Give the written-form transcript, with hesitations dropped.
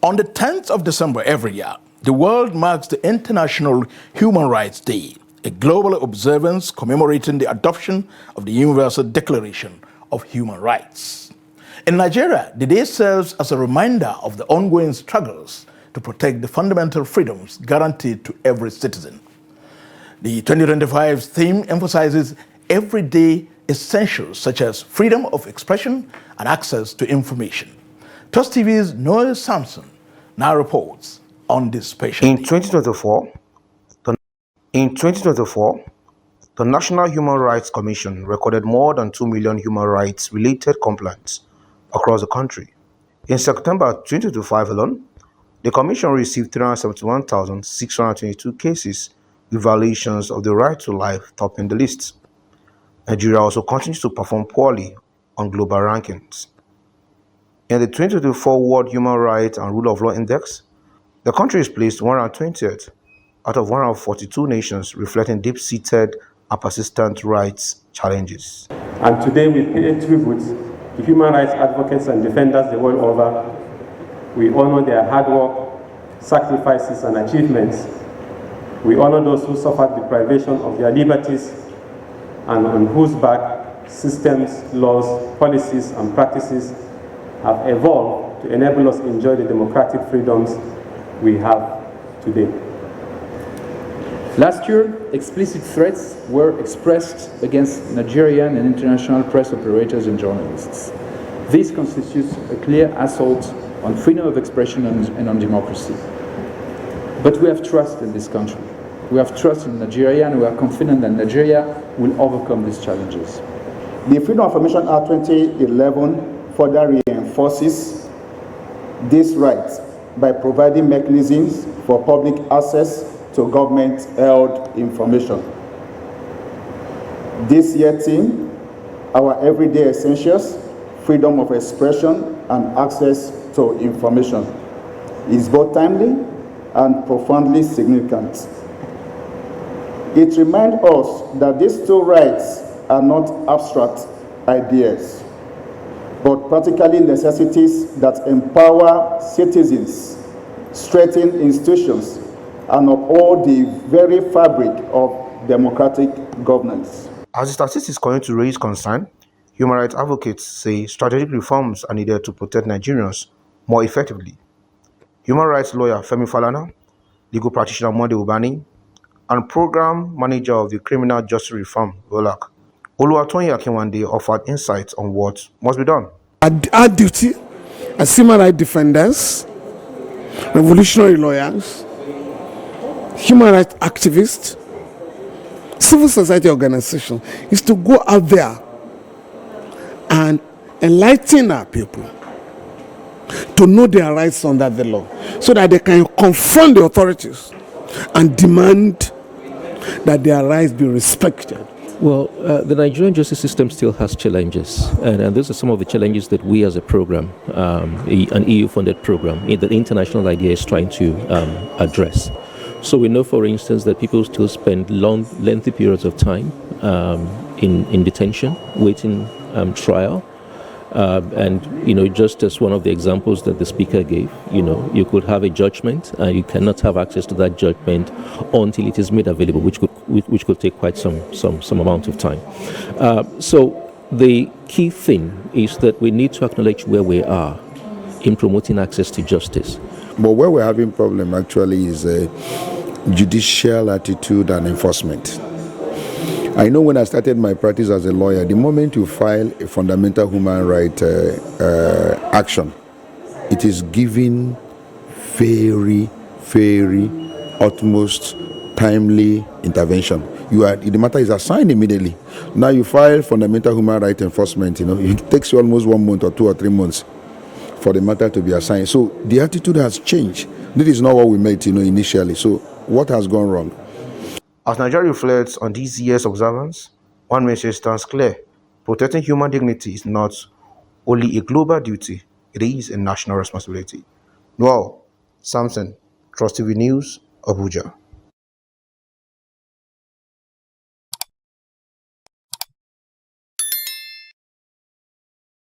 On the 10th of December every year, the world marks the International Human Rights Day, a global observance commemorating the adoption of the Universal Declaration of Human Rights. In Nigeria, the day serves as a reminder of the ongoing struggles to protect the fundamental freedoms guaranteed to every citizen. The 2025 theme emphasizes everyday essentials such as freedom of expression and access to information. Trust TV's Noel Sampson now reports on this special. In 2024, the National Human Rights Commission recorded more than 2 million human rights-related complaints across the country. In September 2025 alone, the Commission received 371,622 cases with violations of the right to life topping the list. Nigeria also continues to perform poorly on global rankings. In the 2024 World Human Rights and Rule of Law Index, the country is placed 120th out of 142 nations, reflecting deep-seated and persistent rights challenges. And today we pay tribute to human rights advocates and defenders the world over. We honor their hard work, sacrifices, and achievements. We honor those who suffered deprivation of their liberties and on whose back systems, laws, policies, and practices have evolved to enable us to enjoy the democratic freedoms we have today. Last year, explicit threats were expressed against Nigerian and international press operators and journalists. This constitutes a clear assault on freedom of expression and on democracy. But we have trust in this country. We have trust in Nigeria, and we are confident that Nigeria will overcome these challenges. The Freedom of Information Act 2011 further reinforces this right by providing mechanisms for public access to government-held information. This year's theme, our everyday essentials, freedom of expression and access to information, is both timely and profoundly significant. It reminds us that these two rights are not abstract ideas, but practically necessities that empower citizens, strengthen institutions, and uphold the very fabric of democratic governance. As the statistics continue to raise concern, human rights advocates say strategic reforms are needed to protect Nigerians more effectively. Human rights lawyer Femi Falana, legal practitioner Monde Ubani, and program manager of the Criminal Justice Reform, ROLAC, Oluwatoyin Akinwande, offered insights on what must be done. Our duty as human rights defenders, revolutionary lawyers, human rights activists, civil society organizations is to go out there and enlighten our people to know their rights under the law so that they can confront the authorities and demand that their rights be respected. Well, the Nigerian justice system still has challenges, and these are some of the challenges that we as a program, an EU-funded program, the international idea is trying to address. So we know, for instance, that people still spend lengthy periods of time in detention, waiting trial. And, just as one of the examples that the speaker gave, you could have a judgment and you cannot have access to that judgment until it is made available, which could take quite some amount of time. So the key thing is that we need to acknowledge where we are in promoting access to justice. But where we're having problem actually is judicial attitude and enforcement. I know when I started my practice as a lawyer, the moment you file a fundamental human right action, it is given very, very utmost timely intervention. The matter is assigned immediately. Now you file fundamental human right enforcement, it takes you almost 1 month or 2 or 3 months for the matter to be assigned. So the attitude has changed. This is not what we made, initially. So what has gone wrong? As Nigeria reflects on this year's observance, one message stands clear. Protecting human dignity is not only a global duty, it is a national responsibility. Noel Sampson, Trust TV News, Abuja.